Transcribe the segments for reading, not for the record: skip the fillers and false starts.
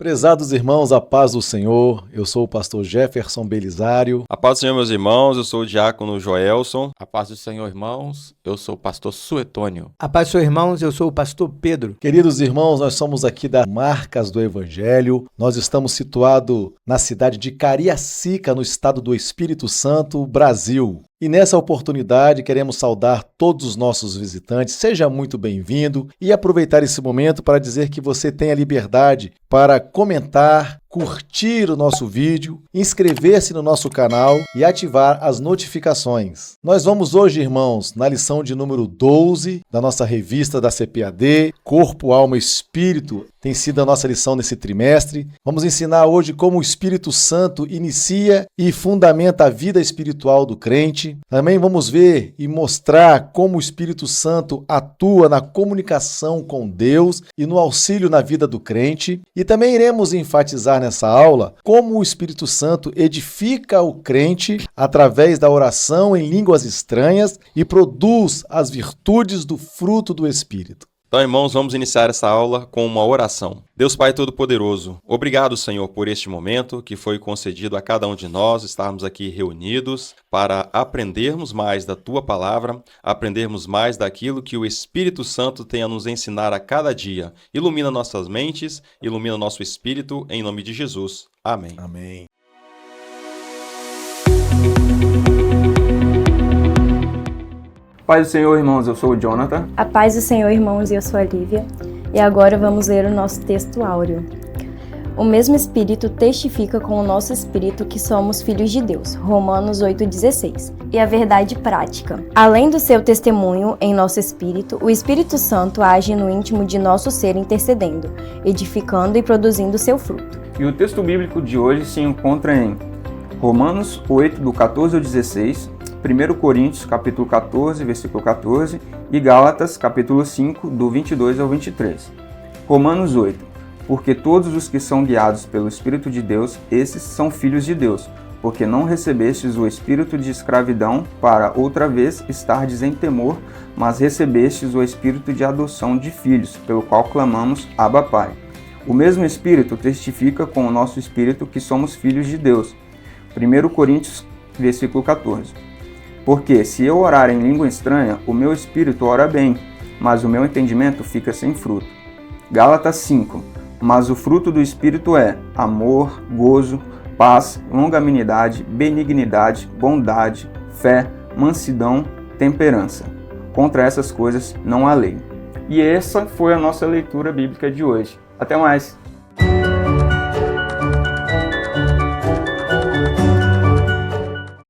Prezados irmãos, a paz do Senhor, eu sou o pastor Jefferson Belisário. A paz do Senhor, meus irmãos, eu sou o diácono Joelson. A paz do Senhor, irmãos, eu sou o pastor Suetônio. A paz do Senhor, irmãos, eu sou o pastor Pedro. Queridos irmãos, nós somos aqui da Marcas do Evangelho. Nós estamos situados na cidade de Cariacica, no estado do Espírito Santo, Brasil. E nessa oportunidade queremos saudar todos os nossos visitantes, seja muito bem-vindo e aproveitar esse momento para dizer que você tem a liberdade para comentar, curtir o nosso vídeo, inscrever-se no nosso canal e ativar as notificações. Nós vamos hoje, irmãos, na lição de número 12 da nossa revista da CPAD, Corpo, Alma e Espírito, tem sido a nossa lição nesse trimestre. Vamos ensinar hoje como o Espírito Santo inicia e fundamenta a vida espiritual do crente. Também vamos ver e mostrar como o Espírito Santo atua na comunicação com Deus e no auxílio na vida do crente. E também iremos enfatizar nessa aula como o Espírito Santo edifica o crente através da oração em línguas estranhas e produz as virtudes do fruto do Espírito. Então, irmãos, vamos iniciar essa aula com uma oração. Deus Pai Todo-Poderoso, obrigado, Senhor, por este momento que foi concedido a cada um de nós estarmos aqui reunidos para aprendermos mais da Tua Palavra, aprendermos mais daquilo que o Espírito Santo tem a nos ensinar a cada dia. Ilumina nossas mentes, ilumina nosso espírito, em nome de Jesus. Amém. Amém. Paz do Senhor, irmãos, eu sou o Jonathan. A paz do Senhor, irmãos, eu sou a Lívia. E agora vamos ler o nosso texto áureo. O mesmo Espírito testifica com o nosso espírito que somos filhos de Deus. Romanos 8,16. E a verdade prática. Além do seu testemunho em nosso espírito, o Espírito Santo age no íntimo de nosso ser intercedendo, edificando e produzindo seu fruto. E o texto bíblico de hoje se encontra em Romanos 8, do 14 ao 16, 1 Coríntios, capítulo 14, versículo 14, e Gálatas, capítulo 5, do 22 ao 23. Romanos 8. Porque todos os que são guiados pelo Espírito de Deus, esses são filhos de Deus, porque não recebestes o espírito de escravidão para outra vez estardes em temor, mas recebestes o espírito de adoção de filhos, pelo qual clamamos, Abba Pai. O mesmo Espírito testifica com o nosso espírito que somos filhos de Deus. 1 Coríntios, versículo 14. Porque se eu orar em língua estranha, o meu espírito ora bem, mas o meu entendimento fica sem fruto. Gálatas 5. Mas o fruto do espírito é amor, gozo, paz, longanimidade, benignidade, bondade, fé, mansidão, temperança. Contra essas coisas não há lei. E essa foi a nossa leitura bíblica de hoje. Até mais!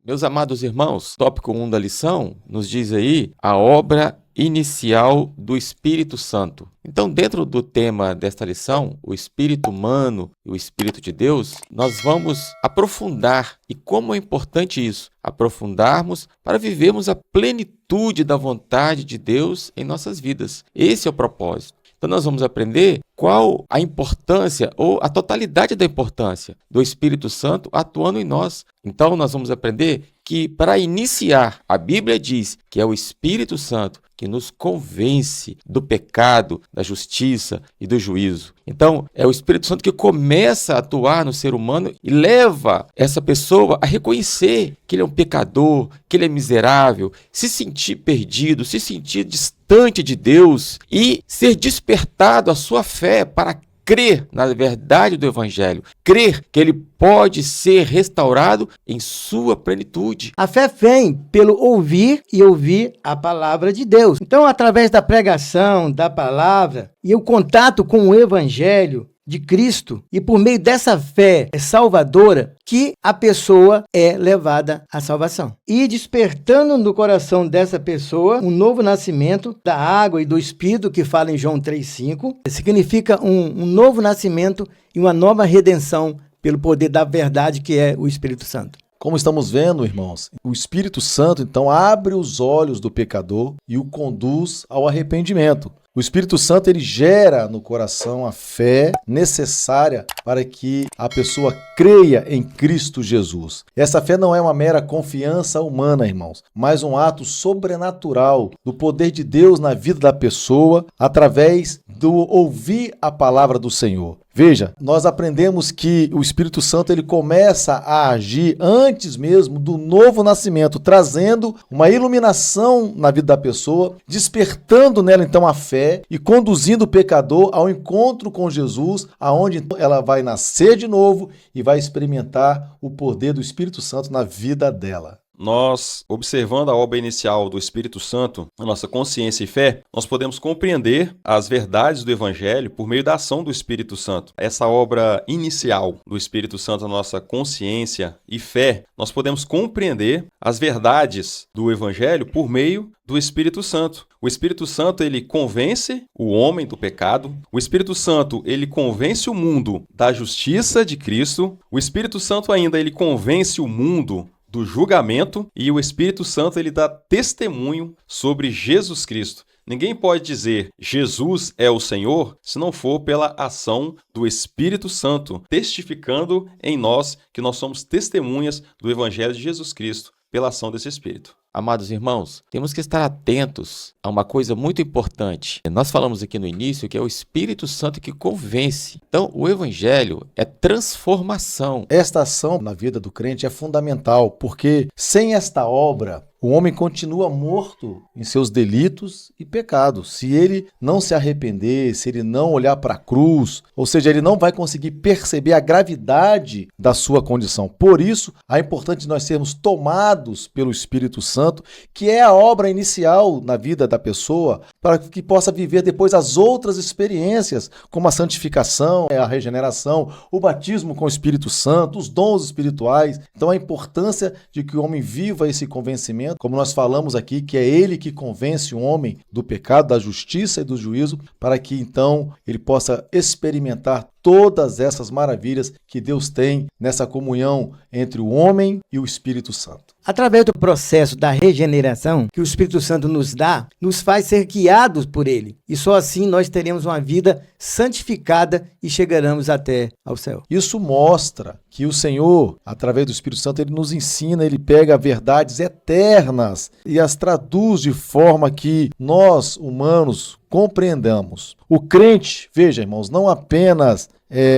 Meus amados irmãos, tópico 1 da lição nos diz aí a obra inicial do Espírito Santo. Então, dentro do tema desta lição, o Espírito humano e o Espírito de Deus, nós vamos aprofundar. E como é importante isso? Aprofundarmos para vivermos a plenitude da vontade de Deus em nossas vidas. Esse é o propósito. Então nós vamos aprender qual a importância ou a totalidade da importância do Espírito Santo atuando em nós. Então nós vamos aprender que para iniciar, a Bíblia diz que é o Espírito Santo que nos convence do pecado, da justiça e do juízo. Então, é o Espírito Santo que começa a atuar no ser humano e leva essa pessoa a reconhecer que ele é um pecador, que ele é miserável, se sentir perdido, se sentir distante de Deus e ser despertado a sua fé para crer na verdade do Evangelho, crer que ele pode ser restaurado em sua plenitude. A fé vem pelo ouvir e ouvir a palavra de Deus. Então, através da pregação, da palavra e o contato com o Evangelho de Cristo, e por meio dessa fé salvadora, que a pessoa é levada à salvação. E despertando no coração dessa pessoa um novo nascimento da água e do Espírito, que fala em João 3,5, significa um novo nascimento e uma nova redenção pelo poder da verdade que é o Espírito Santo. Como estamos vendo, irmãos, o Espírito Santo, então, abre os olhos do pecador e o conduz ao arrependimento. O Espírito Santo, ele gera no coração a fé necessária para que a pessoa creia em Cristo Jesus. Essa fé não é uma mera confiança humana, irmãos, mas um ato sobrenatural do poder de Deus na vida da pessoa através do ouvir a palavra do Senhor. Veja, nós aprendemos que o Espírito Santo ele começa a agir antes mesmo do novo nascimento, trazendo uma iluminação na vida da pessoa, despertando nela então a fé e conduzindo o pecador ao encontro com Jesus, aonde ela vai nascer de novo e vai experimentar o poder do Espírito Santo na vida dela. Nós, observando a obra inicial do Espírito Santo, a nossa consciência e fé, nós podemos compreender as verdades do Evangelho por meio da ação do Espírito Santo. Essa obra inicial do Espírito Santo na nossa consciência e fé, nós podemos compreender as verdades do Evangelho por meio do Espírito Santo. O Espírito Santo, ele convence o homem do pecado. O Espírito Santo, ele convence o mundo da justiça de Cristo. O Espírito Santo ainda, ele convence o mundo do julgamento, e o Espírito Santo ele dá testemunho sobre Jesus Cristo. Ninguém pode dizer Jesus é o Senhor se não for pela ação do Espírito Santo, testificando em nós que nós somos testemunhas do Evangelho de Jesus Cristo pela ação desse Espírito. Amados irmãos, temos que estar atentos a uma coisa muito importante. Nós falamos aqui no início que é o Espírito Santo que convence. Então, o Evangelho é transformação. Esta ação na vida do crente é fundamental, porque sem esta obra, o homem continua morto em seus delitos e pecados. Se ele não se arrepender, se ele não olhar para a cruz, ou seja, ele não vai conseguir perceber a gravidade da sua condição. Por isso, é importante nós sermos tomados pelo Espírito Santo, que é a obra inicial na vida da pessoa, para que possa viver depois as outras experiências, como a santificação, a regeneração, o batismo com o Espírito Santo, os dons espirituais. Então, a importância de que o homem viva esse convencimento, como nós falamos aqui, que é ele que convence o homem do pecado, da justiça e do juízo, para que então ele possa experimentar todas essas maravilhas que Deus tem nessa comunhão entre o homem e o Espírito Santo. Através do processo da regeneração que o Espírito Santo nos dá, nos faz ser guiados por ele. E só assim nós teremos uma vida santificada e chegaremos até ao céu. Isso mostra que o Senhor, através do Espírito Santo, ele nos ensina, ele pega verdades eternas e as traduz de forma que nós, humanos, compreendamos. O crente, veja, irmãos, não apenas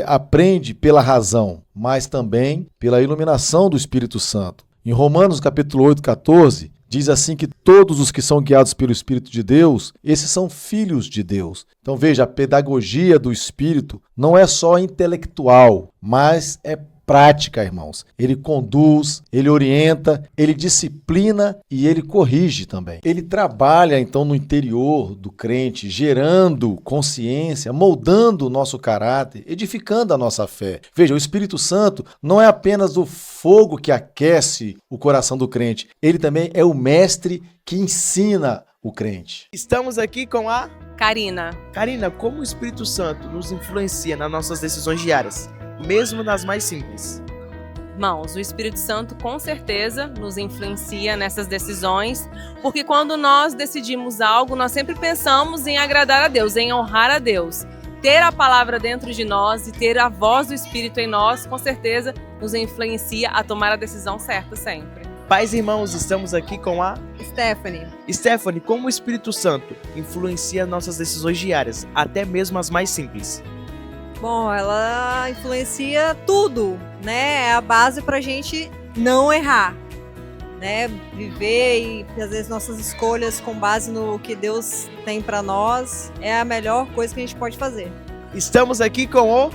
aprende pela razão, mas também pela iluminação do Espírito Santo. Em Romanos capítulo 8, 14, diz assim que todos os que são guiados pelo Espírito de Deus, esses são filhos de Deus. Então veja, a pedagogia do Espírito não é só intelectual, mas é prática, irmãos. Ele conduz, ele orienta, ele disciplina e ele corrige também. Ele trabalha, então, no interior do crente, gerando consciência, moldando o nosso caráter, edificando a nossa fé. Veja, o Espírito Santo não é apenas o fogo que aquece o coração do crente, ele também é o mestre que ensina o crente. Estamos aqui com a Karina. Karina, como o Espírito Santo nos influencia nas nossas decisões diárias, mesmo nas mais simples? Irmãos, o Espírito Santo com certeza nos influencia nessas decisões, porque quando nós decidimos algo, nós sempre pensamos em agradar a Deus, em honrar a Deus. Ter a palavra dentro de nós e ter a voz do Espírito em nós, com certeza, nos influencia a tomar a decisão certa sempre. Pais e irmãos, estamos aqui com a Stephanie. Stephanie, como o Espírito Santo influencia nossas decisões diárias, até mesmo as mais simples? Bom, ela influencia tudo, né? É a base pra gente não errar, né? Viver e às vezes nossas escolhas com base no que Deus tem pra nós é a melhor coisa que a gente pode fazer. Estamos aqui com o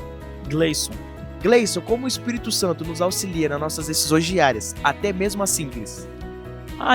Gleison. Gleison, como o Espírito Santo nos auxilia nas nossas decisões diárias, até mesmo as simples?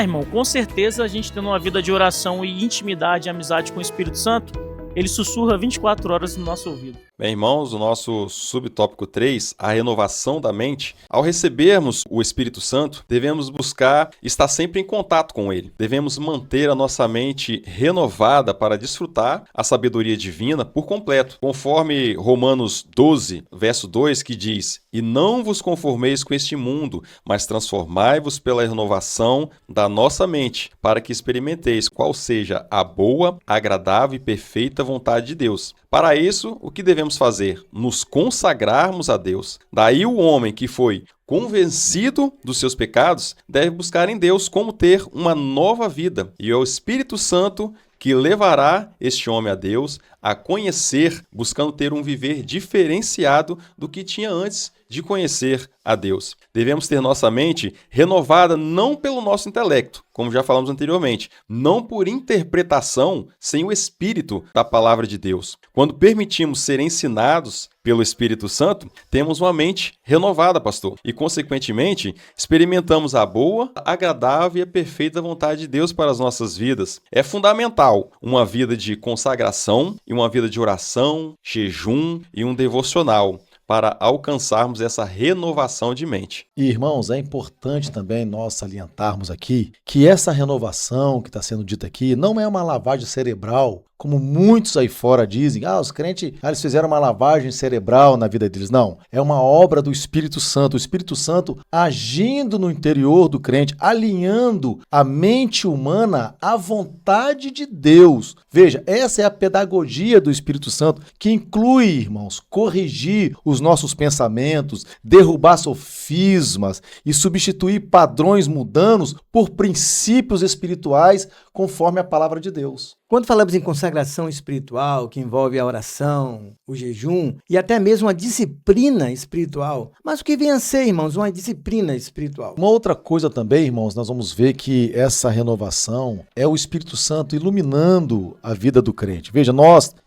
Irmão, com certeza a gente tendo uma vida de oração e intimidade e amizade com o Espírito Santo, ele sussurra 24 horas no nosso ouvido. Bem, irmãos, o nosso subtópico 3, a renovação da mente. Ao recebermos o Espírito Santo, devemos buscar estar sempre em contato com ele. Devemos manter a nossa mente renovada para desfrutar a sabedoria divina por completo. Conforme Romanos 12, verso 2, que diz: "E não vos conformeis com este mundo, mas transformai-vos pela renovação da nossa mente, para que experimenteis qual seja a boa, agradável e perfeita vontade de Deus." Para isso, o que devemos fazer? Nos consagrarmos a Deus. Daí o homem que foi convencido dos seus pecados deve buscar em Deus como ter uma nova vida. E é o Espírito Santo que levará este homem a Deus, a conhecer, buscando ter um viver diferenciado do que tinha antes de conhecer a Deus. Devemos ter nossa mente renovada não pelo nosso intelecto, como já falamos anteriormente, não por interpretação sem o Espírito da palavra de Deus. Quando permitimos ser ensinados pelo Espírito Santo, temos uma mente renovada, pastor, e, consequentemente, experimentamos a boa, agradável e a perfeita vontade de Deus para as nossas vidas. É fundamental uma vida de consagração e uma vida de oração, jejum e um devocional para alcançarmos essa renovação de mente. E, irmãos, é importante também nós salientarmos aqui que essa renovação que está sendo dita aqui não é uma lavagem cerebral, como muitos aí fora dizem, os crentes eles fizeram uma lavagem cerebral na vida deles. Não, é uma obra do Espírito Santo. O Espírito Santo agindo no interior do crente, alinhando a mente humana à vontade de Deus. Veja, essa é a pedagogia do Espírito Santo, que inclui, irmãos, corrigir os nossos pensamentos, derrubar sofismas e substituir padrões mundanos por princípios espirituais conforme a palavra de Deus. Quando falamos em consagração espiritual, que envolve a oração, o jejum e até mesmo a disciplina espiritual, mas o que vem a ser, irmãos, uma disciplina espiritual? Uma outra coisa também, irmãos, nós vamos ver que essa renovação é o Espírito Santo iluminando a vida do crente. Veja,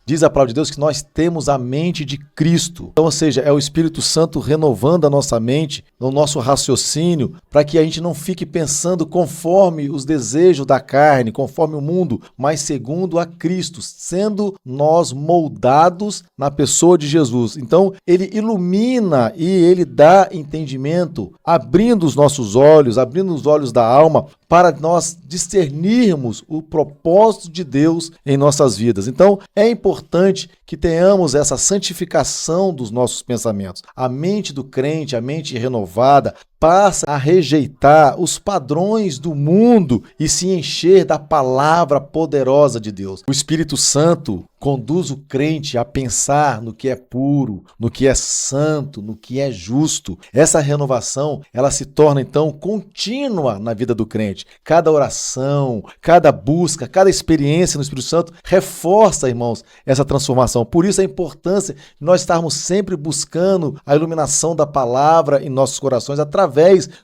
diz a palavra de Deus que nós temos a mente de Cristo. Então, ou seja, é o Espírito Santo renovando a nossa mente, o nosso raciocínio, para que a gente não fique pensando conforme os desejos da carne, conforme o mundo, mas segundo a Cristo, sendo nós moldados na pessoa de Jesus. Então, ele ilumina e ele dá entendimento, abrindo os nossos olhos, abrindo os olhos da alma, para nós discernirmos o propósito de Deus em nossas vidas. Então, é importante que tenhamos essa santificação dos nossos pensamentos. A mente do crente, a mente renovada, passa a rejeitar os padrões do mundo e se encher da palavra poderosa de Deus. O Espírito Santo conduz o crente a pensar no que é puro, no que é santo, no que é justo. Essa renovação, ela se torna então contínua na vida do crente. Cada oração, cada busca, cada experiência no Espírito Santo reforça, irmãos, essa transformação. Por isso a importância de nós estarmos sempre buscando a iluminação da palavra em nossos corações através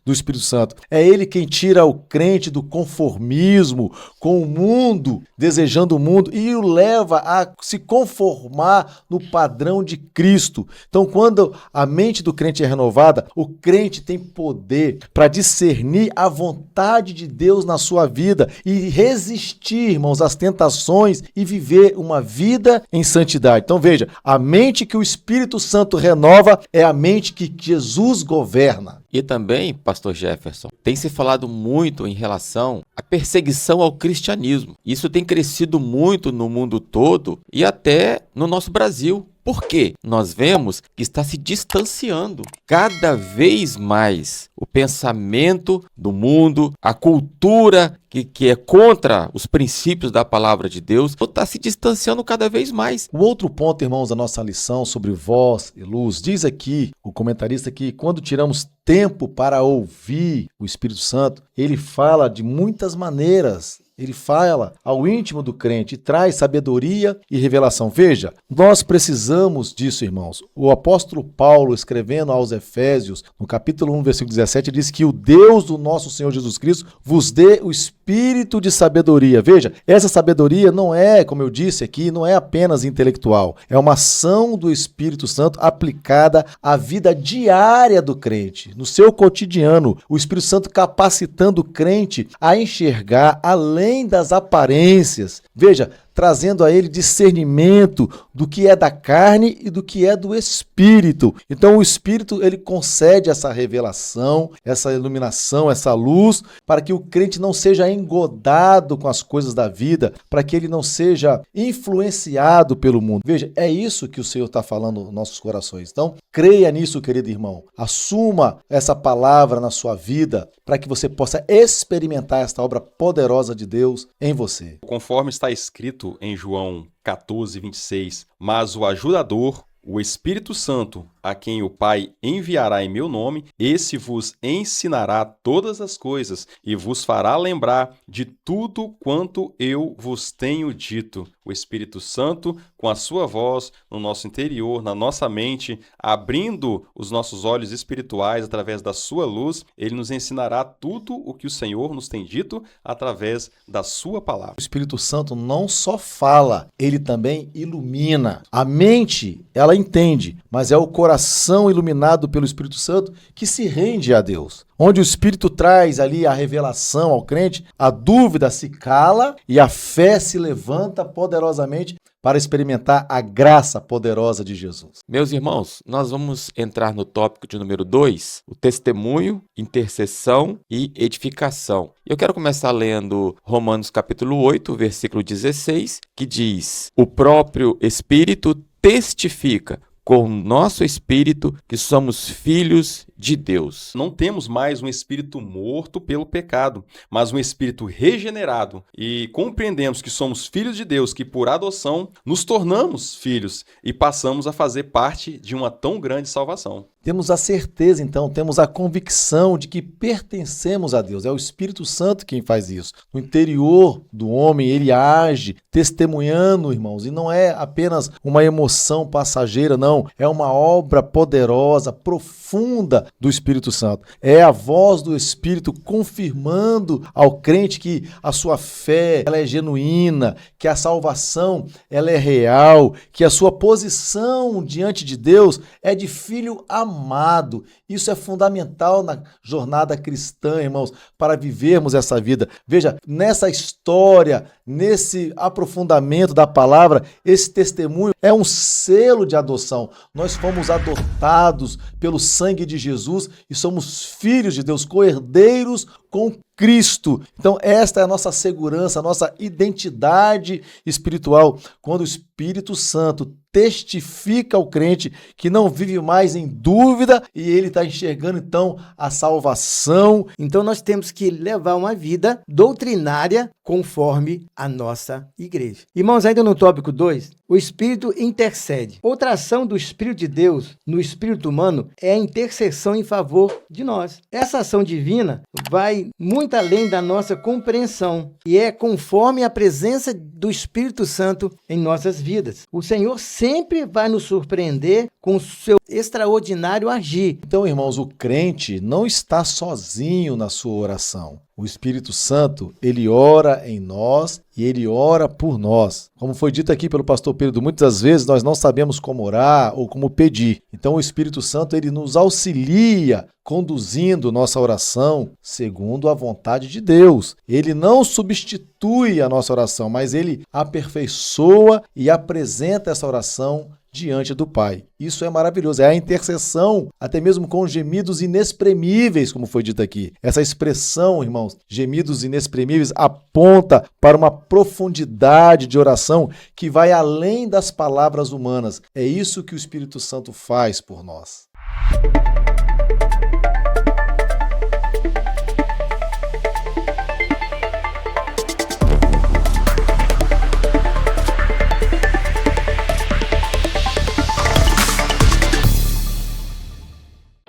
do Espírito Santo. É ele quem tira o crente do conformismo com o mundo, desejando o mundo, e o leva a se conformar no padrão de Cristo. Então, quando a mente do crente é renovada, o crente tem poder para discernir a vontade de Deus na sua vida e resistir, irmãos, às tentações e viver uma vida em santidade. Então, veja, a mente que o Espírito Santo renova é a mente que Jesus governa. E também, pastor Jefferson, tem se falado muito em relação à perseguição ao cristianismo. Isso tem crescido muito no mundo todo e até no nosso Brasil. Por quê? Nós vemos que está se distanciando cada vez mais o pensamento do mundo, a cultura que é contra os princípios da palavra de Deus, está se distanciando cada vez mais. O outro ponto, irmãos, da nossa lição sobre voz e luz, diz aqui o comentarista que quando tiramos tempo para ouvir o Espírito Santo, ele fala de muitas maneiras. Ele fala ao íntimo do crente e traz sabedoria e revelação. Veja, nós precisamos disso, irmãos. O apóstolo Paulo, escrevendo aos Efésios, no capítulo 1, versículo 17, diz que o Deus do nosso Senhor Jesus Cristo vos dê o espírito de sabedoria. Veja, essa sabedoria não é, como eu disse aqui, não é apenas intelectual. É uma ação do Espírito Santo aplicada à vida diária do crente, no seu cotidiano. O Espírito Santo capacitando o crente a enxergar além das aparências. Veja, trazendo a ele discernimento do que é da carne e do que é do Espírito. Então o Espírito, ele concede essa revelação, essa iluminação, essa luz, para que o crente não seja engodado com as coisas da vida, para que ele não seja influenciado pelo mundo. Veja, é isso que o Senhor está falando nos nossos corações. Então, creia nisso, querido irmão. Assuma essa palavra na sua vida, para que você possa experimentar esta obra poderosa de Deus em você. Conforme está escrito em João 14, 26, mas o ajudador, o Espírito Santo, a quem o Pai enviará em meu nome, esse vos ensinará todas as coisas e vos fará lembrar de tudo quanto eu vos tenho dito. o Espírito Santo, com a sua voz no nosso interior, na nossa mente, abrindo os nossos olhos espirituais através da sua luz, ele nos ensinará tudo o que o Senhor nos tem dito através da sua palavra. O Espírito Santo não só fala, ele também ilumina. A mente, ela entende, mas é o coração iluminado pelo Espírito Santo que se rende a Deus. Onde o Espírito traz ali a revelação ao crente, a dúvida se cala e a fé se levanta poderosamente para experimentar a graça poderosa de Jesus. Meus irmãos, nós vamos entrar no tópico de número 2, o testemunho, intercessão e edificação. Eu quero começar lendo Romanos capítulo 8, versículo 16, que diz: o próprio Espírito testifica com o nosso espírito que somos filhos de Deus. Não temos mais um espírito morto pelo pecado, mas um espírito regenerado. E compreendemos que somos filhos de Deus, que por adoção nos tornamos filhos e passamos a fazer parte de uma tão grande salvação. Temos a certeza, então, temos a convicção de que pertencemos a Deus. É o Espírito Santo quem faz isso. No interior do homem, ele age testemunhando, irmãos, e não é apenas uma emoção passageira, não. É uma obra poderosa, profunda do Espírito Santo. É a voz do Espírito confirmando ao crente que a sua fé ela é genuína, que a salvação ela é real, que a sua posição diante de Deus é de filho amado. Isso é fundamental na jornada cristã, irmãos, para vivermos essa vida. Veja, nessa história, nesse aprofundamento da palavra, esse testemunho é um selo de adoção. Nós fomos adotados pelo sangue de Jesus e somos filhos de Deus, co-herdeiros com Cristo. Então, esta é a nossa segurança, a nossa identidade espiritual, quando o Espírito Santo testifica ao crente que não vive mais em dúvida e ele está enxergando, então, a salvação. Então, nós temos que levar uma vida doutrinária conforme a nossa igreja. Irmãos, ainda no tópico 2, o Espírito intercede. Outra ação do Espírito de Deus no espírito humano é a intercessão em favor de nós. Essa ação divina vai muito além da nossa compreensão e é conforme a presença do Espírito Santo em nossas vidas. O Senhor sempre vai nos surpreender com o seu extraordinário agir. Então, irmãos, o crente não está sozinho na sua oração. O Espírito Santo, ele ora em nós e ele ora por nós. Como foi dito aqui pelo pastor Pedro, muitas vezes nós não sabemos como orar ou como pedir. Então o Espírito Santo, ele nos auxilia conduzindo nossa oração segundo a vontade de Deus. Ele não substitui a nossa oração, mas ele aperfeiçoa e apresenta essa oração diante do Pai. Isso é maravilhoso, é a intercessão, até mesmo com gemidos inexprimíveis, como foi dito aqui. Essa expressão, irmãos, gemidos inexprimíveis, aponta para uma profundidade de oração que vai além das palavras humanas. É isso que o Espírito Santo faz por nós.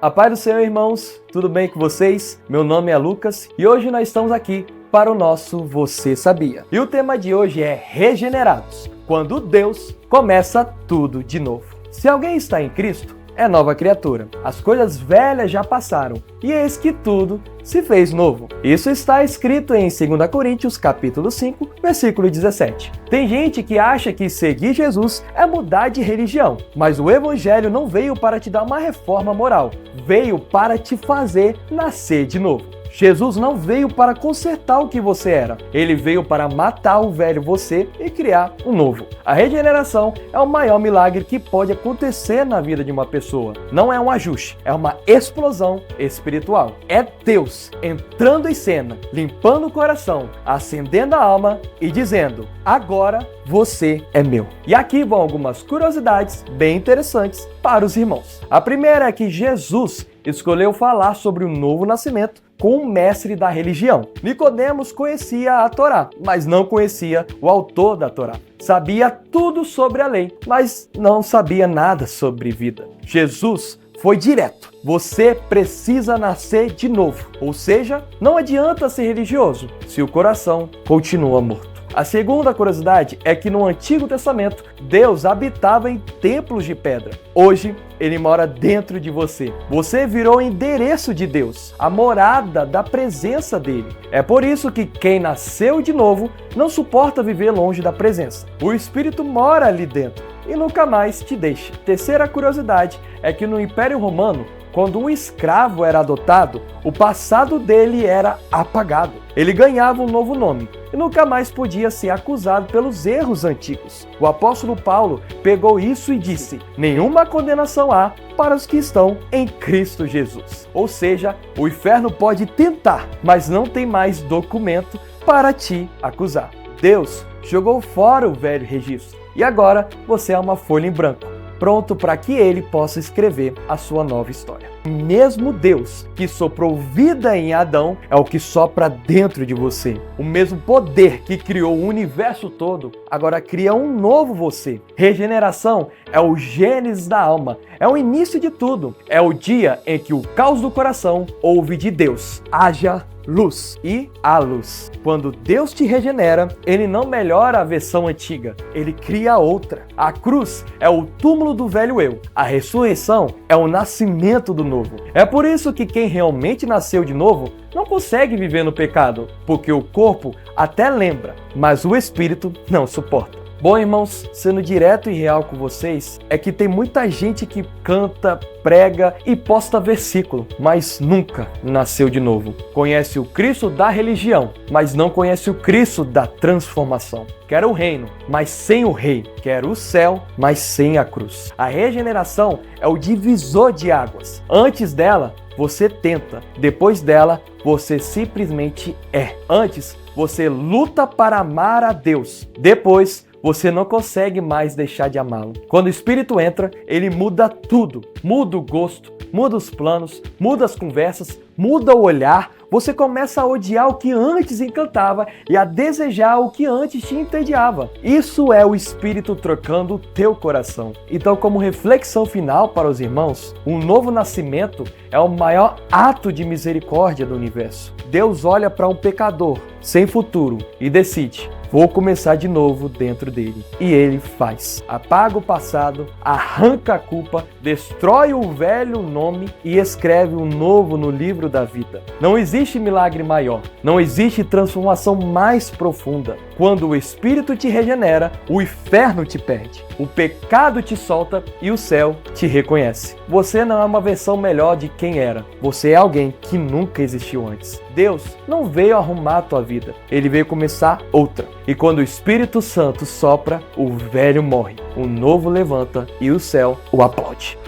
A paz do Senhor, irmãos, tudo bem com vocês? Meu nome é Lucas e hoje nós estamos aqui para o nosso Você Sabia? E o tema de hoje é Regenerados, quando Deus começa tudo de novo. Se alguém está em Cristo, é nova criatura. As coisas velhas já passaram e eis que tudo se fez novo. Isso está escrito em 2 Coríntios capítulo 5, versículo 17. Tem gente que acha que seguir Jesus é mudar de religião, mas o Evangelho não veio para te dar uma reforma moral, veio para te fazer nascer de novo. Jesus não veio para consertar o que você era, ele veio para matar o velho você e criar um novo. A regeneração é o maior milagre que pode acontecer na vida de uma pessoa. Não é um ajuste, é uma explosão espiritual. É Deus entrando em cena, limpando o coração, acendendo a alma e dizendo: agora você é meu. E aqui vão algumas curiosidades bem interessantes para os irmãos. A primeira é que Jesus escolheu falar sobre o novo nascimento com o mestre da religião. Nicodemos conhecia a Torá, mas não conhecia o autor da Torá. Sabia tudo sobre a lei, mas não sabia nada sobre vida. Jesus foi direto. Você precisa nascer de novo. Ou seja, não adianta ser religioso se o coração continua morto. A segunda curiosidade é que no Antigo Testamento, Deus habitava em templos de pedra. Hoje, Ele mora dentro de você. Você virou o endereço de Deus, a morada da presença dele. É por isso que quem nasceu de novo não suporta viver longe da presença. O Espírito mora ali dentro e nunca mais te deixa. Terceira curiosidade é que no Império Romano, quando um escravo era adotado, o passado dele era apagado. Ele ganhava um novo nome e nunca mais podia ser acusado pelos erros antigos. O apóstolo Paulo pegou isso e disse: nenhuma condenação há para os que estão em Cristo Jesus. Ou seja, o inferno pode tentar, mas não tem mais documento para te acusar. Deus jogou fora o velho registro e agora você é uma folha em branco, pronto para que ele possa escrever a sua nova história. Mesmo Deus que soprou vida em Adão é o que sopra dentro de você. O mesmo poder que criou o universo todo agora cria um novo você. Regeneração é o gênesis da alma, é o início de tudo. É o dia em que o caos do coração ouve de Deus: haja luz, e há luz. Quando Deus te regenera, Ele não melhora a versão antiga, Ele cria outra. A cruz é o túmulo do velho eu, a ressurreição é o nascimento do novo. É por isso que quem realmente nasceu de novo não consegue viver no pecado, porque o corpo até lembra, mas o espírito não suporta. Bom, irmãos, sendo direto e real com vocês, é que tem muita gente que canta, prega e posta versículo, mas nunca nasceu de novo. Conhece o Cristo da religião, mas não conhece o Cristo da transformação. Quer o reino, mas sem o rei. Quer o céu, mas sem a cruz. A regeneração é o divisor de águas. Antes dela, você tenta. Depois dela, você simplesmente é. Antes, você luta para amar a Deus. Depois, você não consegue mais deixar de amá-lo. Quando o Espírito entra, ele muda tudo. Muda o gosto, muda os planos, muda as conversas, muda o olhar. Você começa a odiar o que antes encantava e a desejar o que antes te entediava. Isso é o Espírito trocando o teu coração. Então, como reflexão final para os irmãos, um novo nascimento é o maior ato de misericórdia do universo. Deus olha para um pecador sem futuro e decide: vou começar de novo dentro dele. E ele faz. Apaga o passado, arranca a culpa, destrói o velho nome e escreve um novo no livro da vida. Não existe milagre maior, não existe transformação mais profunda. Quando o Espírito te regenera, o inferno te perde, o pecado te solta e o céu te reconhece. Você não é uma versão melhor de quem era, você é alguém que nunca existiu antes. Deus não veio arrumar a tua vida, Ele veio começar outra. E quando o Espírito Santo sopra, o velho morre, o novo levanta e o céu o aplaude.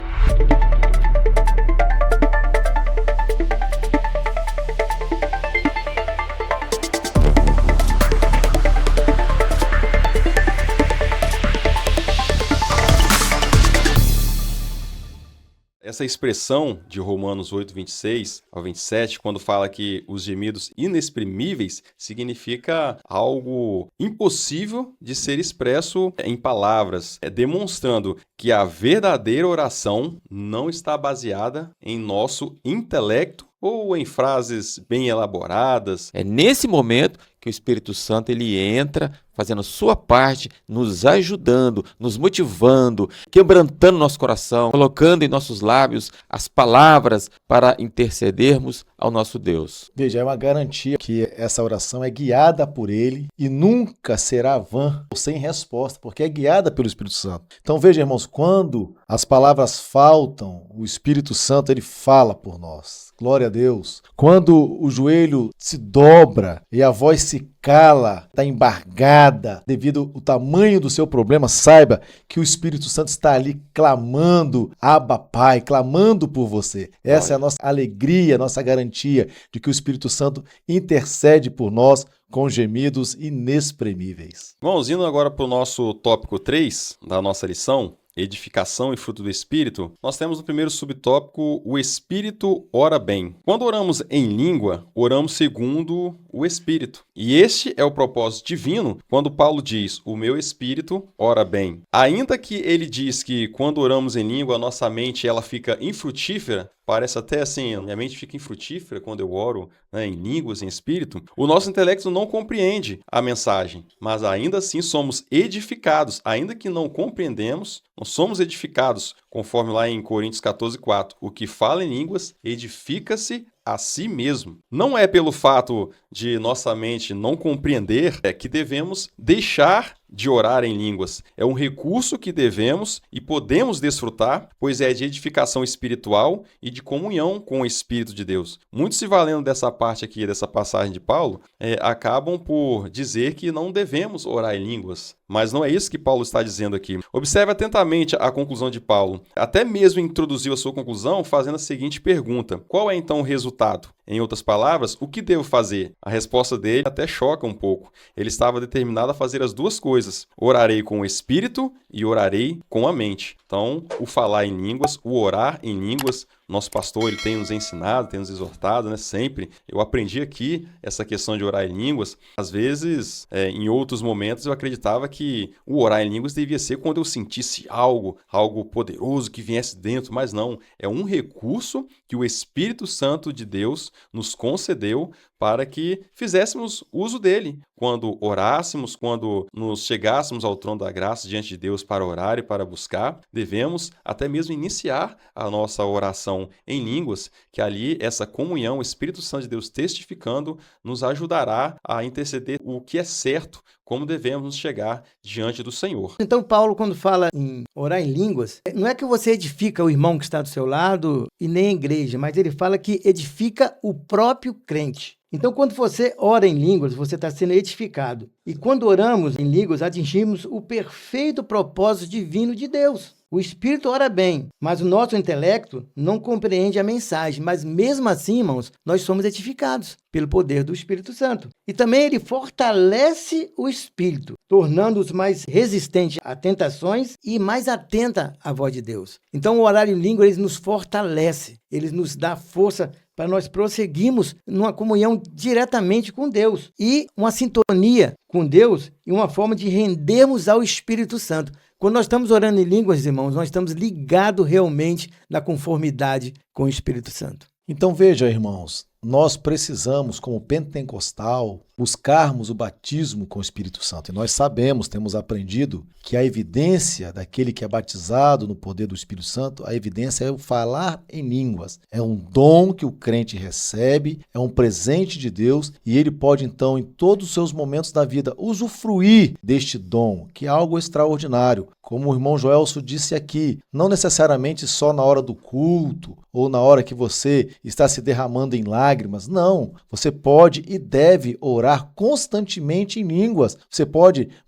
Essa expressão de Romanos 8, 26 ao 27, quando fala que os gemidos inexprimíveis, significa algo impossível de ser expresso em palavras, demonstrando que a verdadeira oração não está baseada em nosso intelecto ou em frases bem elaboradas. É nesse momento que o Espírito Santo ele entra, fazendo sua parte, nos ajudando, nos motivando, quebrantando nosso coração, colocando em nossos lábios as palavras para intercedermos ao nosso Deus. Veja, é uma garantia que essa oração é guiada por Ele e nunca será vã ou sem resposta, porque é guiada pelo Espírito Santo. Então veja, irmãos, quando as palavras faltam, o Espírito Santo ele fala por nós. Glória a Deus. Quando o joelho se dobra e a voz se cala, está embargada devido ao tamanho do seu problema, saiba que o Espírito Santo está ali clamando, Abba Pai, clamando por você. Essa é a nossa alegria, a nossa garantia de que o Espírito Santo intercede por nós com gemidos inexprimíveis. Irmãos, indo agora para o nosso tópico 3 da nossa lição, edificação e fruto do Espírito, nós temos no primeiro subtópico, o Espírito ora bem. Quando oramos em língua, oramos segundo o Espírito. E este é o propósito divino quando Paulo diz, o meu Espírito ora bem. Ainda que ele diz que quando oramos em língua, a nossa mente ela fica infrutífera, parece até assim, minha mente fica infrutífera quando eu oro, né, em línguas, em espírito. O nosso intelecto não compreende a mensagem, mas ainda assim somos edificados. Ainda que não compreendemos, nós somos edificados, conforme lá em Coríntios 14:4. O que fala em línguas edifica-se a si mesmo. Não é pelo fato de nossa mente não compreender que devemos deixar de orar em línguas. É um recurso que devemos e podemos desfrutar, pois é de edificação espiritual e de comunhão com o Espírito de Deus. Muitos se valendo dessa parte aqui, dessa passagem de Paulo, acabam por dizer que não devemos orar em línguas. Mas não é isso que Paulo está dizendo aqui. Observe atentamente a conclusão de Paulo. Até mesmo introduziu a sua conclusão fazendo a seguinte pergunta: qual é então o resultado? Em outras palavras, o que devo fazer? A resposta dele até choca um pouco. Ele estava determinado a fazer as duas coisas. Orarei com o espírito e orarei com a mente. Então, o falar em línguas, o orar em línguas, nosso pastor ele tem nos ensinado, tem nos exortado, né? Sempre. Eu aprendi aqui essa questão de orar em línguas. Às vezes, em outros momentos, eu acreditava que o orar em línguas devia ser quando eu sentisse algo poderoso que viesse dentro, mas não. É um recurso que o Espírito Santo de Deus nos concedeu para que fizéssemos uso dele. Quando orássemos, quando nos chegássemos ao trono da graça diante de Deus para orar e para buscar, devemos até mesmo iniciar a nossa oração em línguas, que ali essa comunhão, o Espírito Santo de Deus testificando, nos ajudará a interceder o que é certo, como devemos nos chegar diante do Senhor. Então, Paulo, quando fala em orar em línguas, não é que você edifica o irmão que está do seu lado e nem a igreja, mas ele fala que edifica o próprio crente. Então, quando você ora em línguas, você está sendo edificado. E quando oramos em línguas, atingimos o perfeito propósito divino de Deus. O Espírito ora bem, mas o nosso intelecto não compreende a mensagem. Mas mesmo assim, irmãos, nós somos edificados pelo poder do Espírito Santo. E também ele fortalece o Espírito, tornando-os mais resistentes a tentações e mais atenta à voz de Deus. Então, o orar em língua, ele nos fortalece, ele nos dá força para nós prosseguirmos numa comunhão diretamente com Deus e uma sintonia com Deus e uma forma de rendermos ao Espírito Santo. Quando nós estamos orando em línguas, irmãos, nós estamos ligados realmente na conformidade com o Espírito Santo. Então veja, irmãos, nós precisamos, como pentecostal, buscarmos o batismo com o Espírito Santo. E nós sabemos, temos aprendido, que a evidência daquele que é batizado no poder do Espírito Santo, a evidência é o falar em línguas. É um dom que o crente recebe, é um presente de Deus, e ele pode, então, em todos os seus momentos da vida, usufruir deste dom, que é algo extraordinário. Como o irmão Joelso disse aqui, não necessariamente só na hora do culto, ou na hora que você está se derramando em lágrimas. Não, você pode e deve orar constantemente em línguas.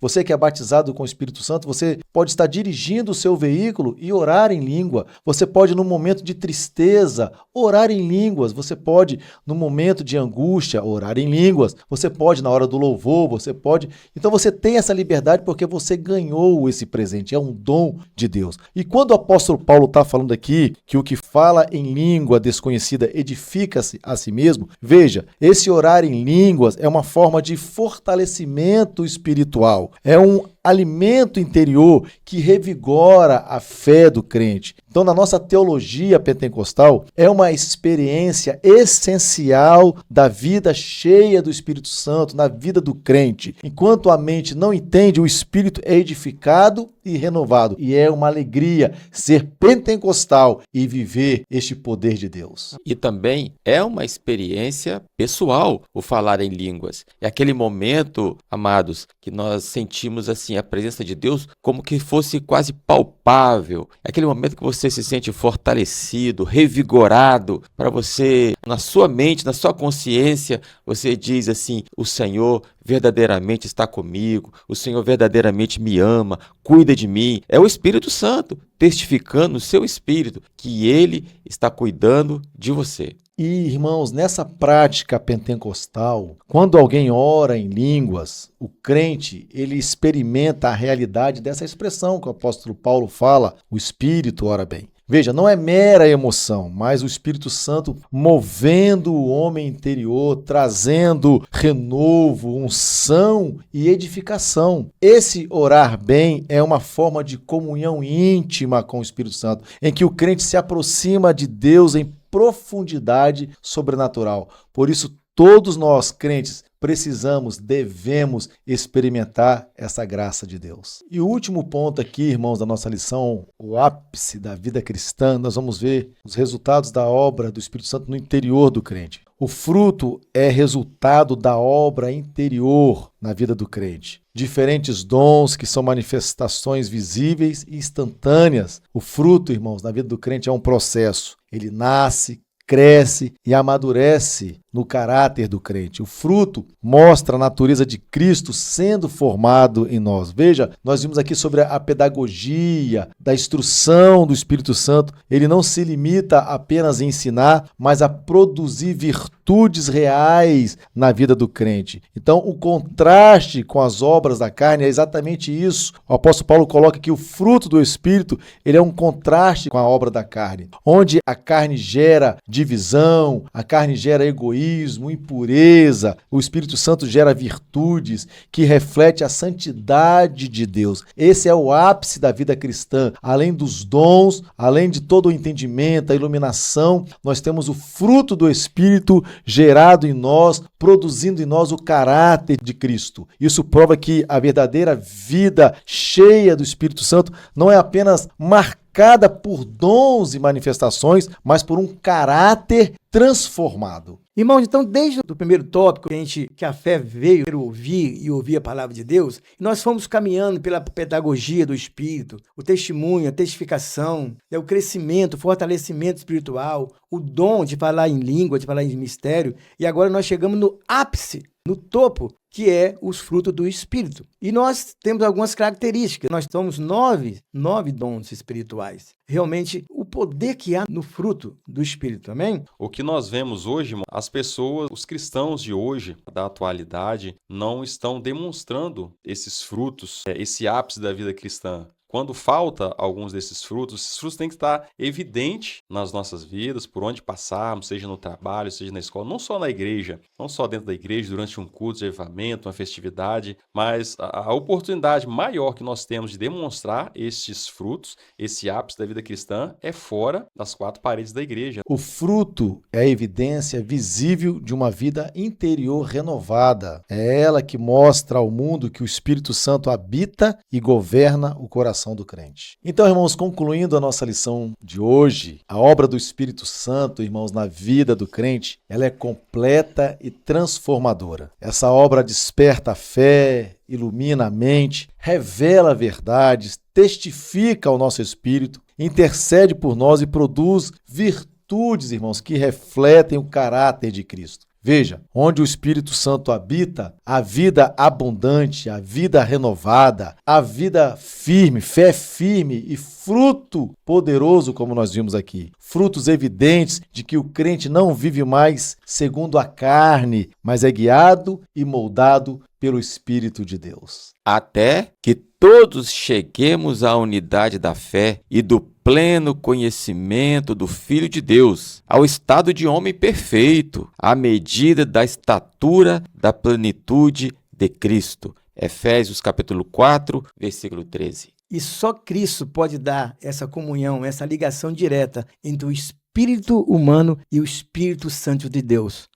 Você que é batizado com o Espírito Santo, você pode estar dirigindo o seu veículo e orar em língua. Você pode, no momento de tristeza, orar em línguas. Você pode, no momento de angústia, orar em línguas. Você pode, na hora do louvor, você pode. Então você tem essa liberdade porque você ganhou esse presente. É um dom de Deus. E quando o apóstolo Paulo está falando aqui que o que fala em língua desconhecida edifica-se a si mesmo, veja, esse orar em línguas é uma forma de fortalecimento espiritual. É um alimento interior que revigora a fé do crente. Então, na nossa teologia pentecostal, é uma experiência essencial da vida cheia do Espírito Santo, na vida do crente. Enquanto a mente não entende, o espírito é edificado e renovado. E é uma alegria ser pentecostal e viver este poder de Deus. E também é uma experiência pessoal o falar em línguas. É aquele momento, amados, que nós sentimos assim a presença de Deus como que fosse quase palpável. É aquele momento que você se sente fortalecido, revigorado, para você, na sua mente, na sua consciência, você diz assim: o Senhor verdadeiramente está comigo, o Senhor verdadeiramente me ama, cuida de mim. É o Espírito Santo testificando no seu espírito que Ele está cuidando de você. E, irmãos, nessa prática pentecostal, quando alguém ora em línguas, o crente, ele experimenta a realidade dessa expressão que o apóstolo Paulo fala, o Espírito ora bem. Veja, não é mera emoção, mas o Espírito Santo movendo o homem interior, trazendo renovo, unção e edificação. Esse orar bem é uma forma de comunhão íntima com o Espírito Santo, em que o crente se aproxima de Deus em profundidade sobrenatural. Por isso, todos nós, crentes, precisamos, devemos experimentar essa graça de Deus. E o último ponto aqui, irmãos, da nossa lição, o ápice da vida cristã, nós vamos ver os resultados da obra do Espírito Santo no interior do crente. O fruto é resultado da obra interior na vida do crente. Diferentes dons que são manifestações visíveis e instantâneas. O fruto, irmãos, na vida do crente é um processo. Ele nasce, cresce e amadurece no caráter do crente. O fruto mostra a natureza de Cristo sendo formado em nós. Veja, nós vimos aqui sobre a pedagogia, da instrução do Espírito Santo. Ele não se limita apenas a ensinar, mas a produzir virtudes reais na vida do crente. Então, o contraste com as obras da carne é exatamente isso. O apóstolo Paulo coloca que o fruto do Espírito, ele é um contraste com a obra da carne, onde a carne gera divisão, a carne gera egoísmo, impureza. O Espírito Santo gera virtudes que refletem a santidade de Deus. Esse é o ápice da vida cristã. Além dos dons, além de todo o entendimento, a iluminação, nós temos o fruto do Espírito gerado em nós, produzindo em nós o caráter de Cristo. Isso prova que a verdadeira vida cheia do Espírito Santo não é apenas marcada por dons e manifestações, mas por um caráter transformado. Irmãos, então desde o primeiro tópico que a fé veio ouvir e ouvir a palavra de Deus, nós fomos caminhando pela pedagogia do Espírito, o testemunho, a testificação, o crescimento, o fortalecimento espiritual, o dom de falar em língua, de falar em mistério, e agora nós chegamos no ápice, no topo, que é os frutos do Espírito. E nós temos algumas características. Nós somos nove dons espirituais. Realmente, o poder que há no fruto do Espírito, amém? O que nós vemos hoje, as pessoas, os cristãos de hoje, da atualidade, não estão demonstrando esses frutos, esse ápice da vida cristã. Quando falta alguns desses frutos, esses frutos têm que estar evidentes nas nossas vidas, por onde passarmos, seja no trabalho, seja na escola, não só na igreja, não só dentro da igreja, durante um culto de avivamento, uma festividade, mas a oportunidade maior que nós temos de demonstrar esses frutos, esse ápice da vida cristã, é fora das quatro paredes da igreja. O fruto é a evidência visível de uma vida interior renovada. É ela que mostra ao mundo que o Espírito Santo habita e governa o coração do crente. Então, irmãos, concluindo a nossa lição de hoje, a obra do Espírito Santo, irmãos, na vida do crente, ela é completa e transformadora. Essa obra desperta a fé, ilumina a mente, revela verdades, testifica ao nosso espírito, intercede por nós e produz virtudes, irmãos, que refletem o caráter de Cristo. Veja, onde o Espírito Santo habita, a vida abundante, a vida renovada, a vida firme, fé firme e fruto poderoso, como nós vimos aqui. Frutos evidentes de que o crente não vive mais segundo a carne, mas é guiado e moldado pelo Espírito de Deus. Até que todos cheguemos à unidade da fé e do pleno conhecimento do Filho de Deus, ao estado de homem perfeito, à medida da estatura da plenitude de Cristo. Efésios capítulo 4, versículo 13. E só Cristo pode dar essa comunhão, essa ligação direta entre o espírito humano e o Espírito Santo de Deus.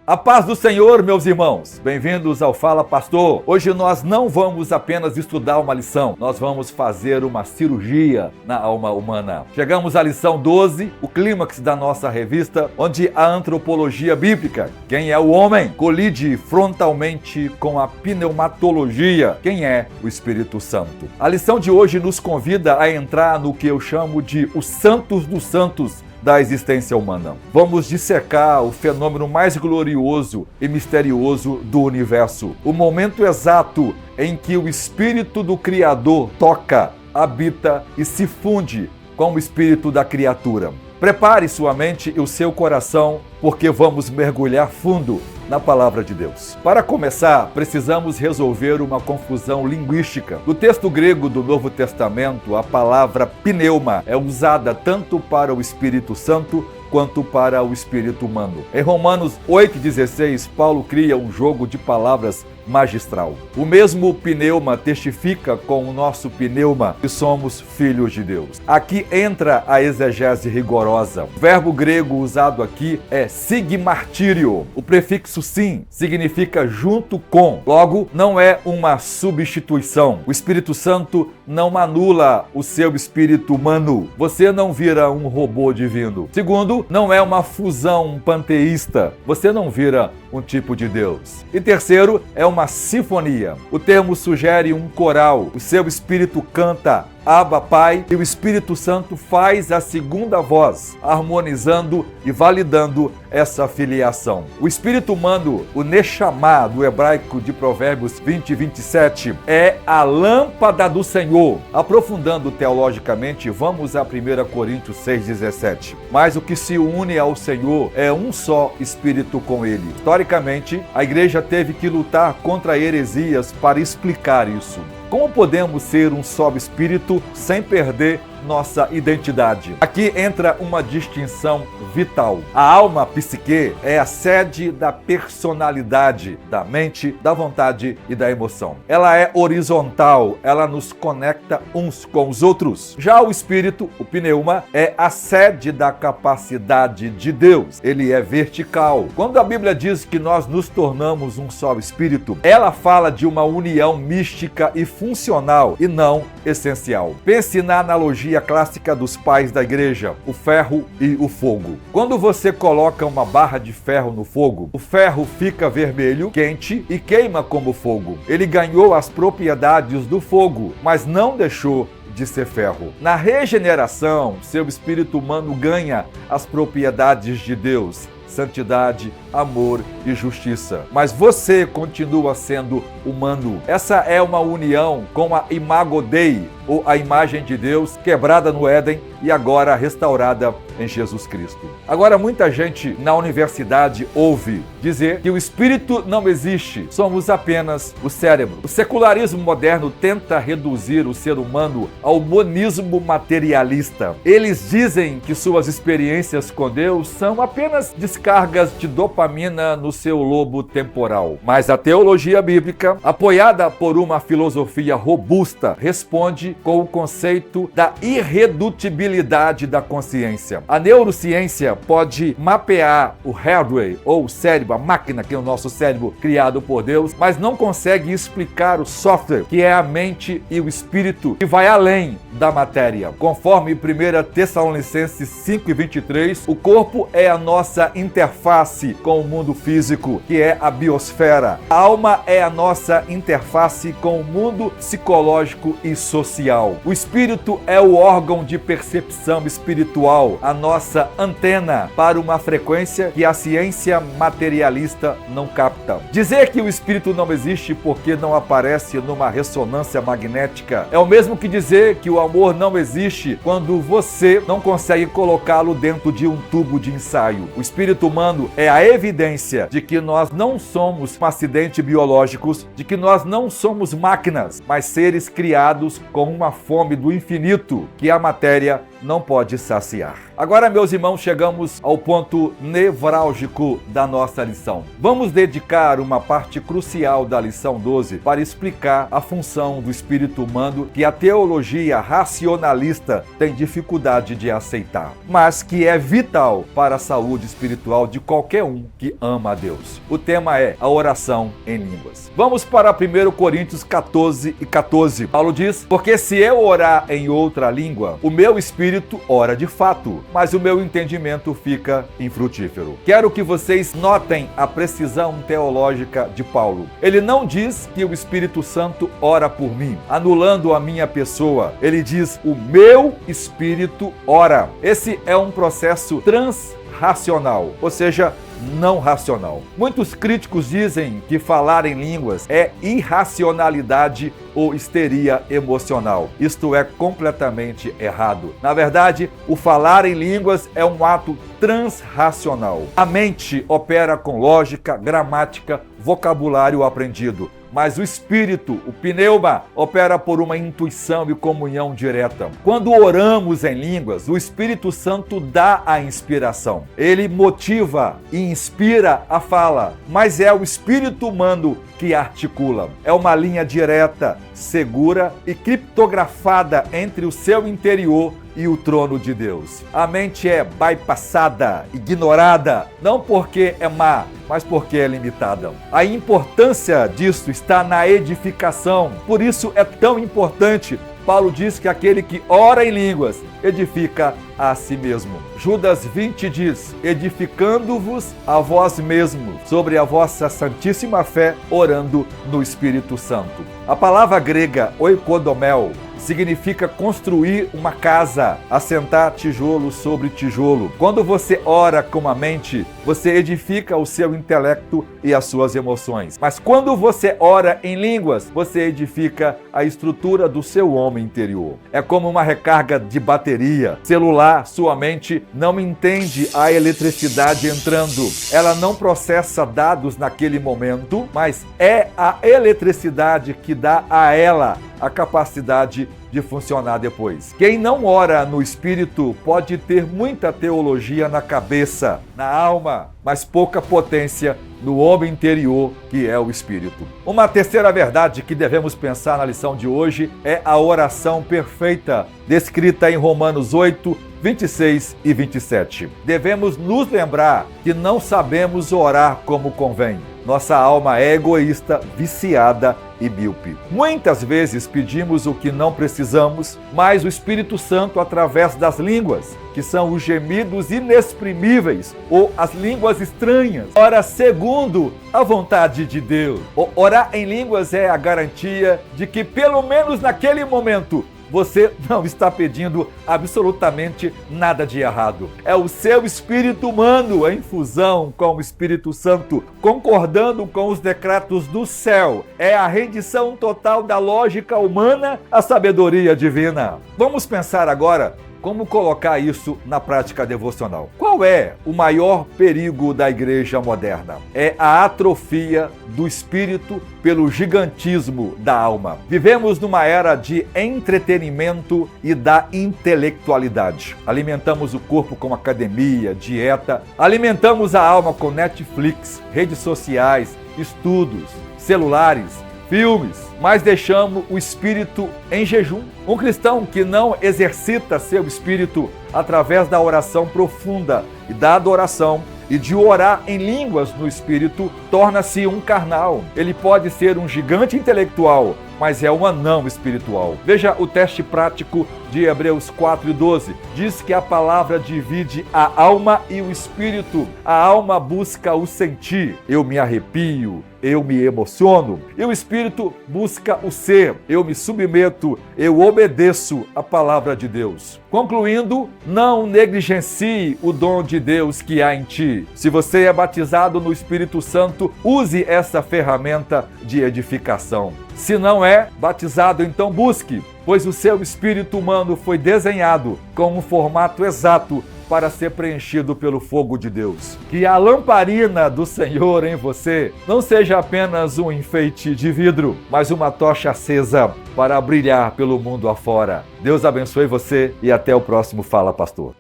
A paz do Senhor, meus irmãos. Bem-vindos ao Fala Pastor. Hoje nós não vamos apenas estudar uma lição, nós vamos fazer uma cirurgia na alma humana. Chegamos à lição 12, o clímax da nossa revista, onde a antropologia bíblica, quem é o homem, colide frontalmente com a pneumatologia, quem é o Espírito Santo. A lição de hoje nos convida a entrar no que eu chamo de os santos dos santos da existência humana. Vamos dissecar o fenômeno mais glorioso e misterioso do universo. O momento exato em que o Espírito do Criador toca, habita e se funde com o espírito da criatura. Prepare sua mente e o seu coração, porque vamos mergulhar fundo na palavra de Deus. Para começar, precisamos resolver uma confusão linguística. No texto grego do Novo Testamento, a palavra pneuma é usada tanto para o Espírito Santo quanto para o espírito humano. Em Romanos 8,16, Paulo cria um jogo de palavras magistral. O mesmo pneuma testifica com o nosso pneuma que somos filhos de Deus. Aqui entra a exegese rigorosa. O verbo grego usado aqui é sigmartírio. O prefixo sim significa junto com. Logo, não é uma substituição. O Espírito Santo não anula o seu espírito humano. Você não vira um robô divino. Segundo, não é uma fusão panteísta. Você não vira um tipo de Deus. E terceiro, é uma sinfonia. O termo sugere um coral. O seu espírito canta Abba, Pai, e o Espírito Santo faz a segunda voz, harmonizando e validando essa filiação. O espírito humano, o Neshama, do hebraico de Provérbios 20:27, é a lâmpada do Senhor. Aprofundando teologicamente, vamos a 1 Coríntios 6:17. Mas o que se une ao Senhor é um só espírito com ele. Historicamente, a igreja teve que lutar contra heresias para explicar isso. Como podemos ser um só espírito sem perder nossa identidade? Aqui entra uma distinção vital. A alma, psique, é a sede da personalidade, da mente, da vontade e da emoção. Ela é horizontal, ela nos conecta uns com os outros. Já o espírito, o pneuma, é a sede da capacidade de Deus. Ele é vertical. Quando a Bíblia diz que nós nos tornamos um só espírito, ela fala de uma união mística e funcional e não essencial. Pense na analogia clássica dos pais da igreja, o ferro e o fogo. Quando você coloca uma barra de ferro no fogo, o ferro fica vermelho, quente e queima como fogo. Ele ganhou as propriedades do fogo, mas não deixou de ser ferro. Na regeneração, seu espírito humano ganha as propriedades de Deus, santidade, amor e justiça. Mas você continua sendo humano. Essa é uma união com a Imago Dei, ou a imagem de Deus, quebrada no Éden e agora restaurada em Jesus Cristo. Agora, muita gente na universidade ouve dizer que o espírito não existe, somos apenas o cérebro. O secularismo moderno tenta reduzir o ser humano ao monismo materialista. Eles dizem que suas experiências com Deus são apenas descargas de dopamina no seu lobo temporal. Mas a teologia bíblica, apoiada por uma filosofia robusta, responde com o conceito da irredutibilidade da consciência. A neurociência pode mapear o hardware, ou o cérebro, a máquina que é o nosso cérebro criado por Deus, mas não consegue explicar o software, que é a mente e o espírito, que vai além da matéria. Conforme 1 Tessalonicenses 5:23, o corpo é a nossa interface com o mundo físico, que é a biosfera. A alma é a nossa interface com o mundo psicológico e social. O espírito é o órgão de percepção espiritual, a nossa antena para uma frequência que a ciência materialista não capta. Dizer que o espírito não existe porque não aparece numa ressonância magnética é o mesmo que dizer que o amor não existe quando você não consegue colocá-lo dentro de um tubo de ensaio. O espírito humano é a evidência de que nós não somos um acidente biológicos, de que nós não somos máquinas, mas seres criados com uma fome do infinito que a matéria não pode saciar. Agora, meus irmãos, chegamos ao ponto nevrálgico da nossa lição. Vamos dedicar uma parte crucial da lição 12 para explicar a função do espírito humano que a teologia racionalista tem dificuldade de aceitar, mas que é vital para a saúde espiritual de qualquer um que ama a Deus. O tema é a oração em línguas. Vamos para 1 Coríntios 14:14. Paulo diz: porque se eu orar em outra língua, o meu espírito ora de fato, mas o meu entendimento fica infrutífero. Quero que vocês notem a precisão teológica de Paulo. Ele não diz que o Espírito Santo ora por mim, anulando a minha pessoa. Ele diz: o meu espírito ora. Esse é um processo transracional, ou seja, não racional. Muitos críticos dizem que falar em línguas é irracionalidade ou histeria emocional. Isto é completamente errado. Na verdade, o falar em línguas é um ato transracional. A mente opera com lógica, gramática, vocabulário aprendido. Mas o espírito, o pneuma, opera por uma intuição e comunhão direta. Quando oramos em línguas, o Espírito Santo dá a inspiração. Ele motiva e inspira a fala, mas é o espírito humano que articula. É uma linha direta, segura e criptografada entre o seu interior e o trono de Deus. A mente é bypassada, ignorada, não porque é má, mas porque é limitada. A importância disso está na edificação. Por isso é tão importante. Paulo diz que aquele que ora em línguas edifica a si mesmo. Judas 20 diz: edificando-vos a vós mesmos sobre a vossa santíssima fé, orando no Espírito Santo. A palavra grega oikodomel significa construir uma casa, assentar tijolo sobre tijolo. Quando você ora com a mente, você edifica o seu intelecto e as suas emoções. Mas quando você ora em línguas, você edifica a estrutura do seu homem interior. É como uma recarga de bateria. Celular, sua mente não entende a eletricidade entrando. Ela não processa dados naquele momento, mas é a eletricidade que dá a ela a capacidade de funcionar depois. Quem não ora no Espírito pode ter muita teologia na cabeça, na alma, mas pouca potência no homem interior, que é o Espírito. Uma terceira verdade que devemos pensar na lição de hoje é a oração perfeita, descrita em Romanos 8, 26 e 27. Devemos nos lembrar que não sabemos orar como convém. Nossa alma é egoísta, viciada e míope. Muitas vezes pedimos o que não precisamos, mas o Espírito Santo, através das línguas, que são os gemidos inexprimíveis ou as línguas estranhas, ora segundo a vontade de Deus. Orar em línguas é a garantia de que, pelo menos naquele momento, você não está pedindo absolutamente nada de errado. É o seu espírito humano em fusão com o Espírito Santo, concordando com os decretos do céu. É a rendição total da lógica humana à sabedoria divina. Vamos pensar agora como colocar isso na prática devocional. Qual é o maior perigo da igreja moderna? É a atrofia do espírito pelo gigantismo da alma. Vivemos numa era de entretenimento e da intelectualidade. Alimentamos o corpo com academia, dieta, alimentamos a alma com Netflix, redes sociais, estudos, celulares, filmes, mas deixamos o espírito em jejum. Um cristão que não exercita seu espírito através da oração profunda e da adoração e de orar em línguas no espírito, torna-se um carnal. Ele pode ser um gigante intelectual, mas é um anão espiritual. Veja o teste prático de Hebreus 4:12. Diz que a palavra divide a alma e o espírito. A alma busca o sentir. Eu me arrepio, eu me emociono. E o espírito busca o ser. Eu me submeto, eu obedeço a palavra de Deus. Concluindo, não negligencie o dom de Deus que há em ti. Se você é batizado no Espírito Santo, use essa ferramenta de edificação. Se não é batizado, então busque, pois o seu espírito humano foi desenhado com um formato exato para ser preenchido pelo fogo de Deus. Que a lamparina do Senhor em você não seja apenas um enfeite de vidro, mas uma tocha acesa para brilhar pelo mundo afora. Deus abençoe você e até o próximo Fala Pastor.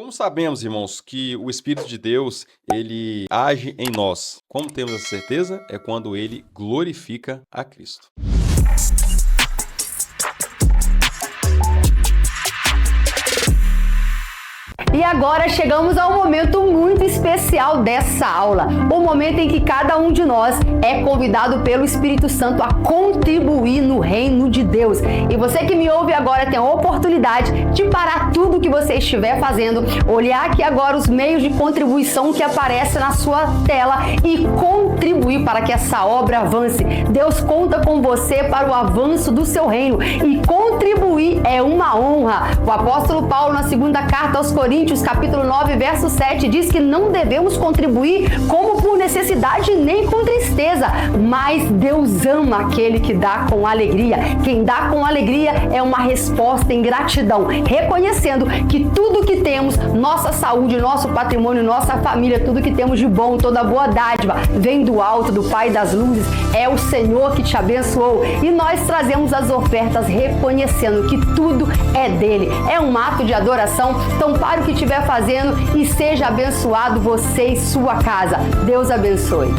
Como sabemos, irmãos, que o Espírito de Deus, ele age em nós? Como temos essa certeza? É quando ele glorifica a Cristo. E agora chegamos ao momento muito especial dessa aula, o momento em que cada um de nós é convidado pelo Espírito Santo a contribuir no reino de Deus. E você que me ouve agora tem a oportunidade de parar tudo que você estiver fazendo, olhar aqui agora os meios de contribuição que aparecem na sua tela e contribuir para que essa obra avance. Deus conta com você para o avanço do seu reino e contribuir é uma honra. O apóstolo Paulo, na segunda carta aos Coríntios, capítulo 9, verso 7, diz que não devemos contribuir como por necessidade nem com tristeza, mas Deus ama aquele que dá com alegria. Quem dá com alegria é uma resposta em gratidão, reconhecendo que tudo que temos, nossa saúde, nosso patrimônio, nossa família, tudo que temos de bom, toda boa dádiva, vem do alto, do Pai das luzes, é o Senhor que te abençoou. E nós trazemos as ofertas reconhecendo que tudo é dele. É um ato de adoração. Então pare o que estiver fazendo e seja abençoado você e sua casa. Deus abençoe.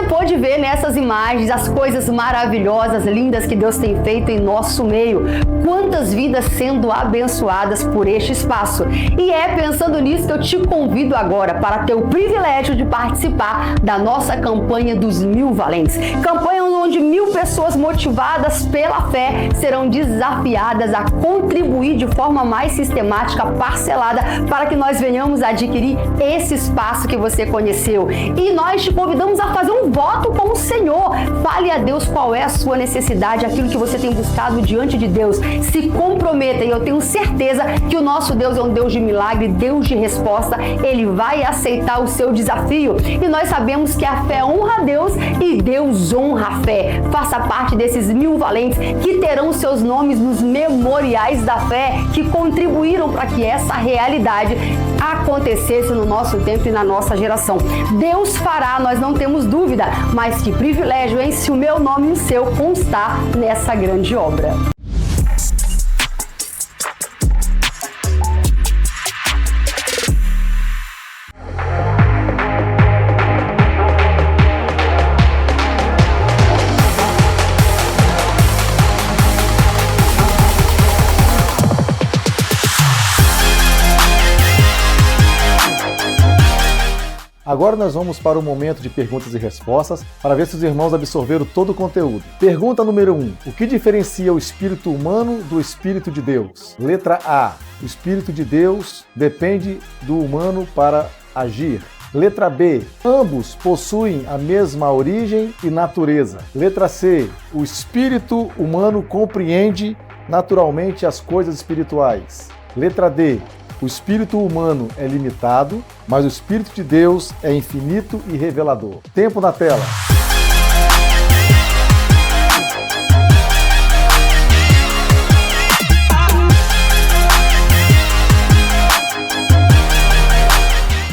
Pode ver nessas imagens as coisas maravilhosas, lindas que Deus tem feito em nosso meio. Quantas vidas sendo abençoadas por este espaço. E é pensando nisso que eu te convido agora para ter o privilégio de participar da nossa campanha dos 1000 valentes. Campanha onde 1000 pessoas motivadas pela fé serão desafiadas a contribuir de forma mais sistemática, parcelada, para que nós venhamos a adquirir esse espaço que você conheceu. E nós te convidamos a fazer um voto com o Senhor. Fale a Deus qual é a sua necessidade, aquilo que você tem buscado diante de Deus. Se comprometa, e eu tenho certeza que o nosso Deus é um Deus de milagre, Deus de resposta. Ele vai aceitar o seu desafio. E nós sabemos que a fé honra a Deus e Deus honra a fé. Faça parte desses 1000 valentes que terão seus nomes nos memoriais da fé, que contribuíram para que essa realidade acontecesse no nosso tempo e na nossa geração. Deus fará, nós não temos dúvida, mas que privilégio, hein? Se o meu nome e o seu constar nessa grande obra. Agora nós vamos para o momento de perguntas e respostas para ver se os irmãos absorveram todo o conteúdo. Pergunta número 1. O que diferencia o espírito humano do espírito de Deus? Letra A. O espírito de Deus depende do humano para agir. Letra B. Ambos possuem a mesma origem e natureza. Letra C. O espírito humano compreende naturalmente as coisas espirituais. Letra D. O espírito humano é limitado, mas o Espírito de Deus é infinito e revelador. Tempo na tela.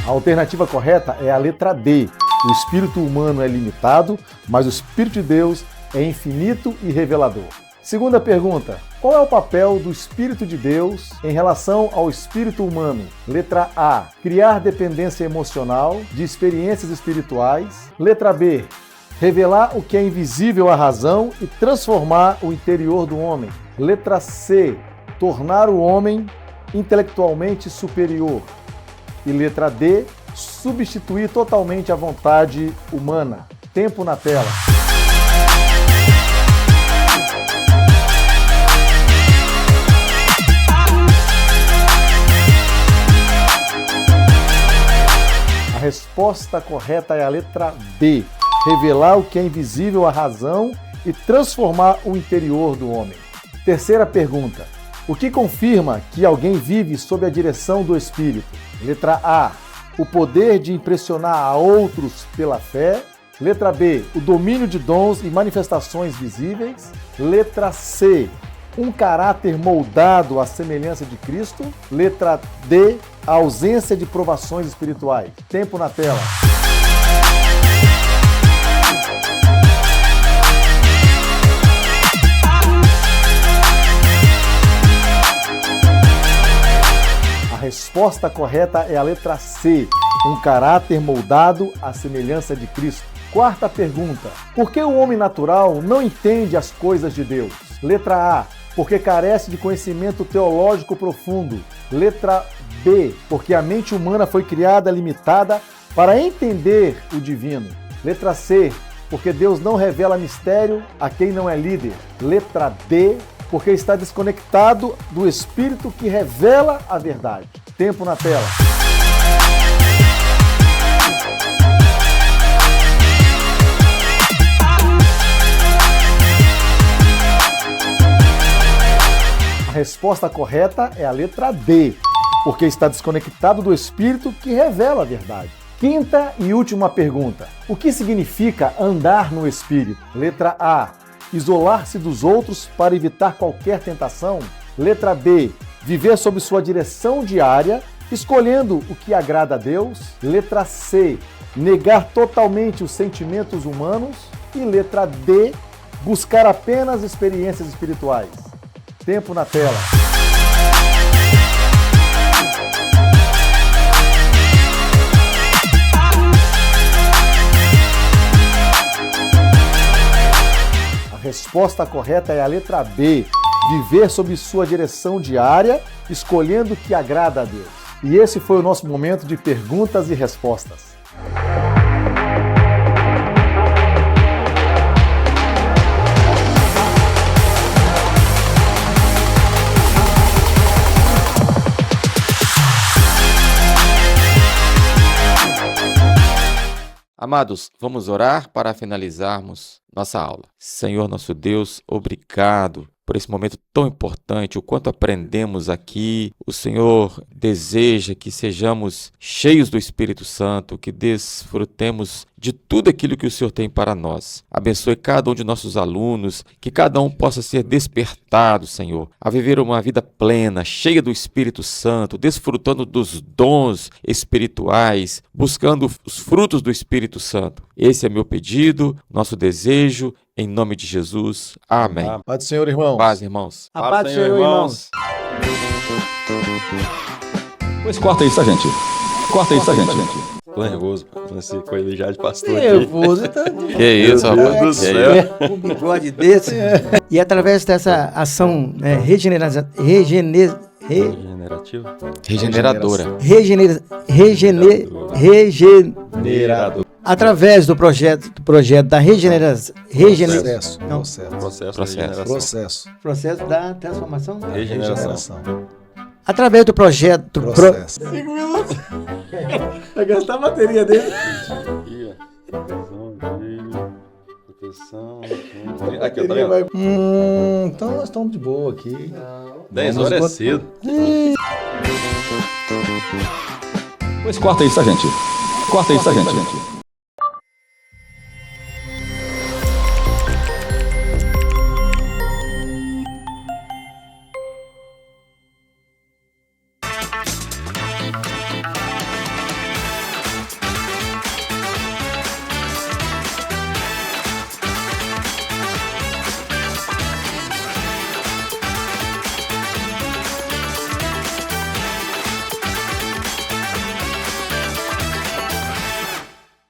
A alternativa correta é a letra D. O espírito humano é limitado, mas o Espírito de Deus é infinito e revelador. Segunda pergunta. Qual é o papel do Espírito de Deus em relação ao espírito humano? Letra A. Criar dependência emocional de experiências espirituais. Letra B. Revelar o que é invisível à razão e transformar o interior do homem. Letra C. Tornar o homem intelectualmente superior. E letra D. Substituir totalmente a vontade humana. Tempo na tela. A resposta correta é a letra B. Revelar o que é invisível à razão e transformar o interior do homem. Terceira pergunta. O que confirma que alguém vive sob a direção do Espírito? Letra A. O poder de impressionar a outros pela fé. Letra B. O domínio de dons e manifestações visíveis. Letra C. Um caráter moldado à semelhança de Cristo. Letra D. A ausência de provações espirituais. Tempo na tela. A resposta correta é a letra C. Um caráter moldado à semelhança de Cristo. Quarta pergunta. Por que o homem natural não entende as coisas de Deus? Letra A. Porque carece de conhecimento teológico profundo. Letra B. Porque a mente humana foi criada limitada para entender o divino. Letra C. Porque Deus não revela mistério a quem não é líder. Letra D. Porque está desconectado do Espírito que revela a verdade. Tempo na tela. A resposta correta é a letra D, porque está desconectado do Espírito que revela a verdade. Quinta e última pergunta. O que significa andar no Espírito? Letra A. Isolar-se dos outros para evitar qualquer tentação. Letra B. Viver sob sua direção diária, escolhendo o que agrada a Deus. Letra C. Negar totalmente os sentimentos humanos. E letra D. Buscar apenas experiências espirituais. Tempo na tela. A resposta correta é a letra B. Viver sob sua direção diária, escolhendo o que agrada a Deus. E esse foi o nosso momento de perguntas e respostas. Amados, vamos orar para finalizarmos nossa aula. Senhor nosso Deus, obrigado por esse momento tão importante, o quanto aprendemos aqui. O Senhor deseja que sejamos cheios do Espírito Santo, que desfrutemos de tudo aquilo que o Senhor tem para nós. Abençoe cada um de nossos alunos, que cada um possa ser despertado, Senhor, a viver uma vida plena, cheia do Espírito Santo, desfrutando dos dons espirituais, buscando os frutos do Espírito Santo. Esse é meu pedido, nosso desejo, em nome de Jesus. Amém. Paz do Senhor, irmãos. Paz, irmãos. A paz do Senhor, irmãos. Pois corta isso, gente. Corta isso, gente. Tô nervoso nesse coelho já de pastor aqui. Nervoso, tá? Que isso, Meu rapaz. Deus do céu. Um bigode desse. E através dessa ação Regenerativo? Regeneradora. Regenerador. Através do projeto da Processo da transformação. Regeneração. Através do projeto. Processo. 5 minutos. Vai gastar a bateria dele. Aqui, tá vendo? Então nós estamos de boa aqui. 10 horas é cedo. Pois corta isso, gente. Corta isso, gente.